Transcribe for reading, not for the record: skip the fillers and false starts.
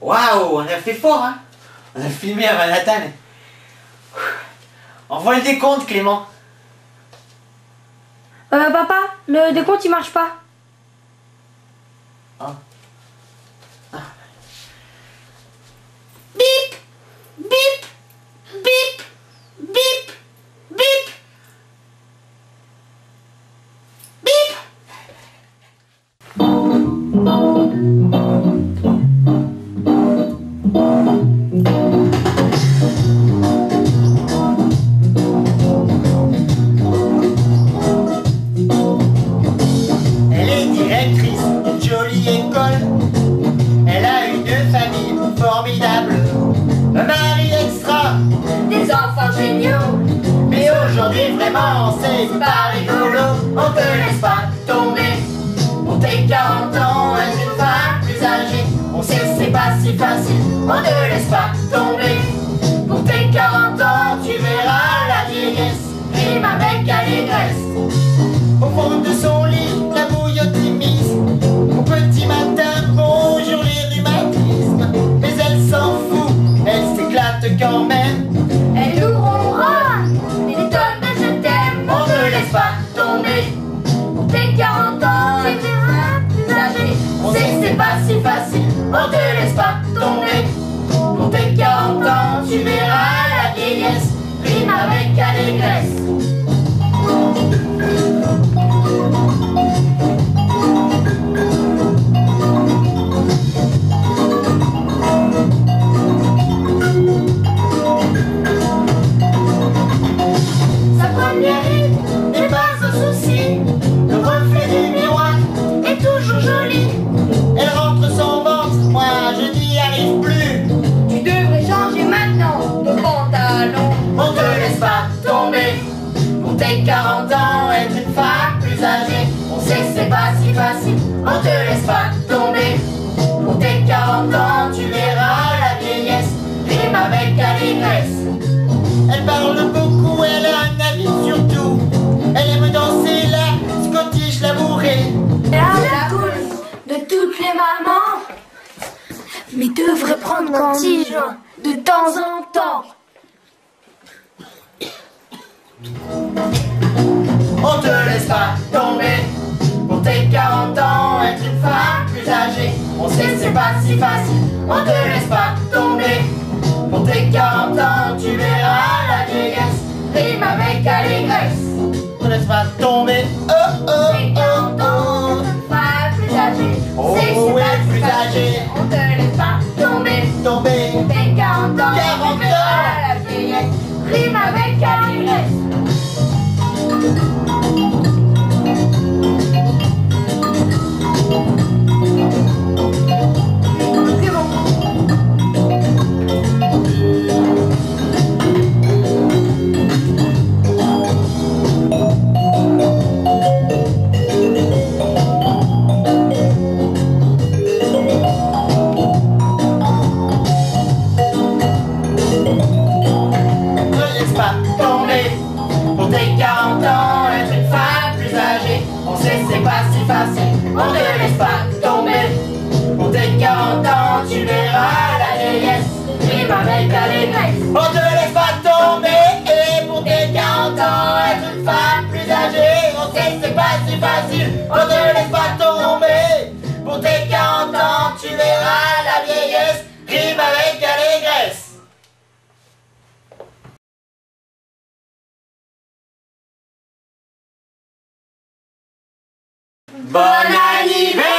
Waouh, on a fait fort, hein. On a filmé à Manhattan. Envoie le décompte, Clément. Papa, le décompte il marche pas. Ah. Bip, bip, bip, bip, bip, bip. Elle est directrice d'une jolie école. Elle a une famille formidable. Un mari extra, Des enfants géniaux, mais aujourd'hui vraiment c'est pas rigolo. on te laisse pas tomber. On tes 40 ans, être une femme plus âgée. On sait que c'est pas si facile. On te laisse pas tomber. Pour tes 40 ans, tu verras la vieillesse. Rime avec allégresse. Au fond de son lit, la bouille optimise. Au petit matin, bonjour les rhumatismes. Mais elle s'en fout, elle s'éclate quand même. Elle nous ronronne des tonnes de je t'aime. On ne laisse pas tomber. Pour tes 40 ans, tu verras plus âgé. On sait que c'est pas si facile. On te laisse pas tomber. Pour tes 40 ans, tu verras la vieillesse. Rime avec allégresse. Sa première rime n'est pas un souci. Le reflet du miroir, Est toujours jolie. elle rentre son ventre. Moi, je n'y arrive plus. Tu devrais changer maintenant de pantalon. On te laisse pas tomber. Pour tes 40 ans, être une femme plus âgée. On sait que c'est pas si facile. On te laisse pas tomber. Pour tes 40 ans, tu verras la vieillesse. Rime avec allégresse. Elle parle beaucoup, elle a un avis sur tout. Elle aime danser la scottish labourée. C'est la cool de toutes les mamans. Mais devrait prendre tige de temps en temps. On te laisse pas tomber. Pour tes 40 ans, être une femme plus âgée. On sait que c'est pas si facile. On te laisse pas tomber. Pour tes 40 ans, tu verras la vieillesse. Rime avec allégresse. On te laisse pas tomber. Oh oh Tes oh 40 ans, oh. pas plus âgé. Oh, C'est que c'est oui, pas si plus facile. âgé. On te laisse pas tomber. Tomber. Tes 40 ans, 40 tu verras la vieillesse. Rime avec allégresse. C'est bon. Ne laisse pas tomber. Pour tes 40 ans, être une femme plus âgée. On sait que c'est pas si facile. On ne laisse pas tomber. Pour tes 40 ans, tu verras la vieillesse. Rime avec allégresse. On te laisse pas tomber. Et pour tes 40 ans, être une femme plus âgée. On sait que c'est pas si facile. On te laisse pas tomber. Pour tes 40 ans, tu verras la vieillesse. Rime avec allégresse. Bon anniversaire!